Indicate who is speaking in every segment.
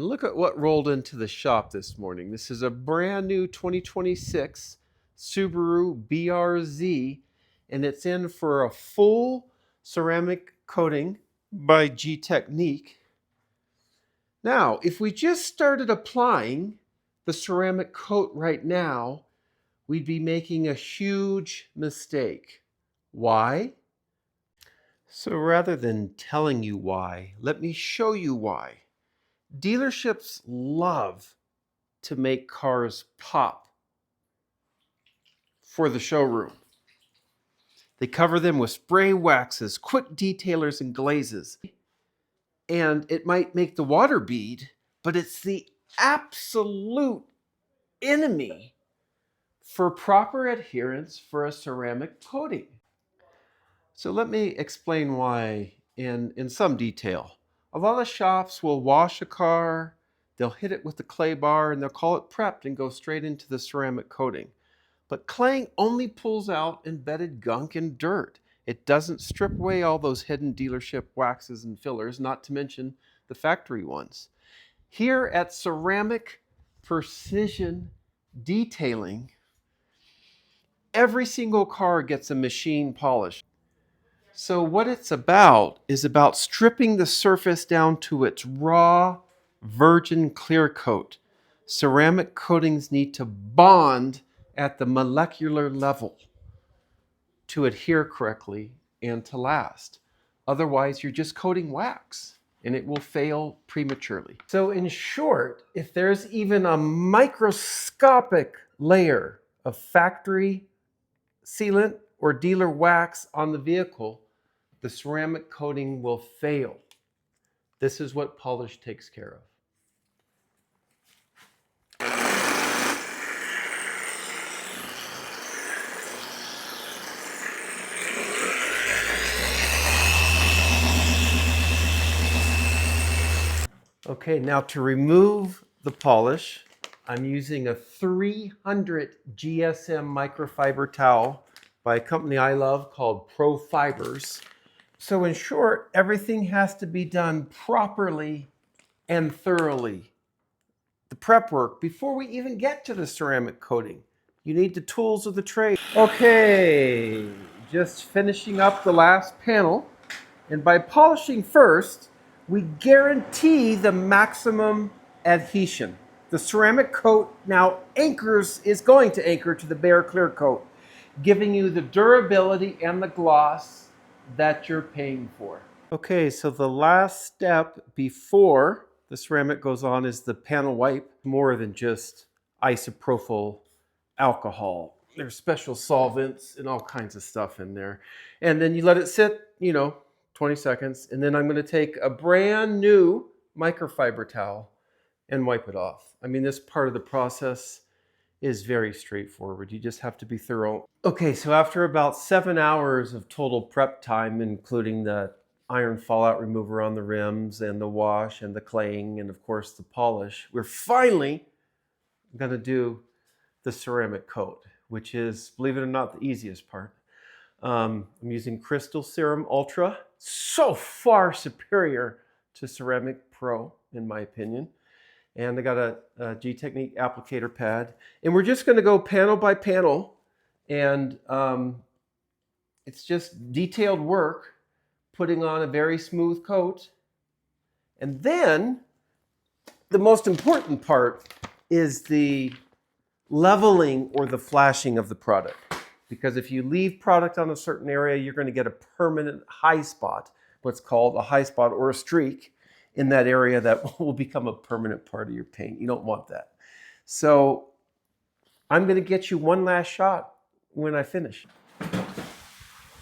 Speaker 1: look at what rolled into the shop this morning. This is a brand new 2026 Subaru BRZ, and it's in for a full ceramic coating by Gtechniq. Now, if we just started applying the ceramic coat right now, we'd be making a huge mistake. Why? So rather than telling you why, let me show you why. Dealerships love to make cars pop for the showroom. They cover them with spray waxes, quick detailers, and glazes. And it might make the water bead, but it's the absolute enemy for proper adherence for a ceramic coating. So let me explain why in some detail. A lot of shops will wash a car, they'll hit it with the clay bar, and they'll call it prepped and go straight into the ceramic coating. But claying only pulls out embedded gunk and dirt. It doesn't strip away all those hidden dealership waxes and fillers, not to mention the factory ones. Here at Ceramic Precision Detailing, every single car gets a machine polish. So what it's about is about stripping the surface down to its raw, virgin clear coat. Ceramic coatings need to bond at the molecular level to adhere correctly and to last. Otherwise, you're just coating wax and it will fail prematurely. So in short, if there's even a microscopic layer of factory sealant or dealer wax on the vehicle, the ceramic coating will fail. This is what polish takes care of. Okay, now to remove the polish, I'm using a 300 GSM microfiber towel by a company I love called Pro Fibers. So in short, everything has to be done properly and thoroughly. The prep work before we even get to the ceramic coating. You need the tools of the trade. Okay, just finishing up the last panel. And by polishing first, we guarantee the maximum adhesion. The ceramic coat now is going to anchor to the bare clear coat, giving you the durability and the gloss that you're paying for. Okay, so the last step before the ceramic goes on is the panel wipe. More than just isopropyl alcohol. There's special solvents and all kinds of stuff in there. And then you let it sit, 20 seconds, and then I'm going to take a brand new microfiber towel and wipe it off. I mean, this part of the process is very straightforward. You just have to be thorough. Okay, so after about 7 hours of total prep time, including the iron fallout remover on the rims and the wash and the claying and of course the polish, we're finally going to do the ceramic coat, which is, believe it or not, the easiest part. I'm using Crystal Serum Ultra, so far superior to Ceramic Pro, in my opinion. And I got a Gtechniq applicator pad. And we're just going to go panel by panel. And it's just detailed work, putting on a very smooth coat. And then the most important part is the leveling or the flashing of the product. Because if you leave product on a certain area, you're going to get a permanent high spot, what's called a high spot or a streak in that area that will become a permanent part of your paint. You don't want that. So I'm going to get you one last shot when I finish.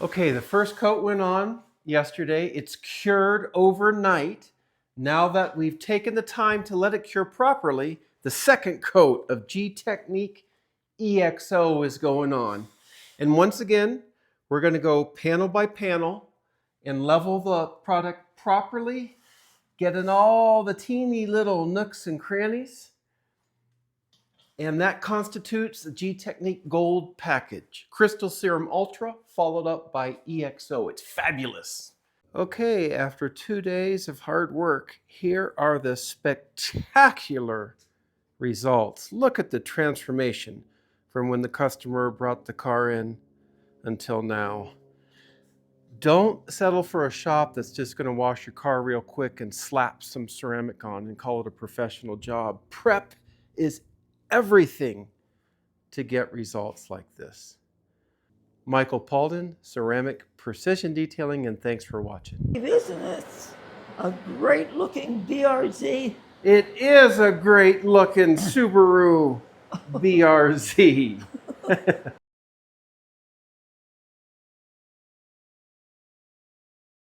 Speaker 1: Okay, the first coat went on yesterday. It's cured overnight. Now that we've taken the time to let it cure properly, the second coat of Gtechniq EXO is going on. And once again, we're going to go panel by panel and level the product properly, get in all the teeny little nooks and crannies. And that constitutes the Gtechniq Gold package. Crystal Serum Ultra, followed up by EXO. It's fabulous. Okay, after 2 days of hard work, here are the spectacular results. Look at the transformation from when the customer brought the car in until now. Don't settle for a shop that's just going to wash your car real quick and slap some ceramic on and call it a professional job. Prep is everything to get results like this. Michael Paulden, Ceramic Precision Detailing, and thanks for watching.
Speaker 2: Isn't it a great looking BRZ?
Speaker 1: It is a great looking Subaru BRZ.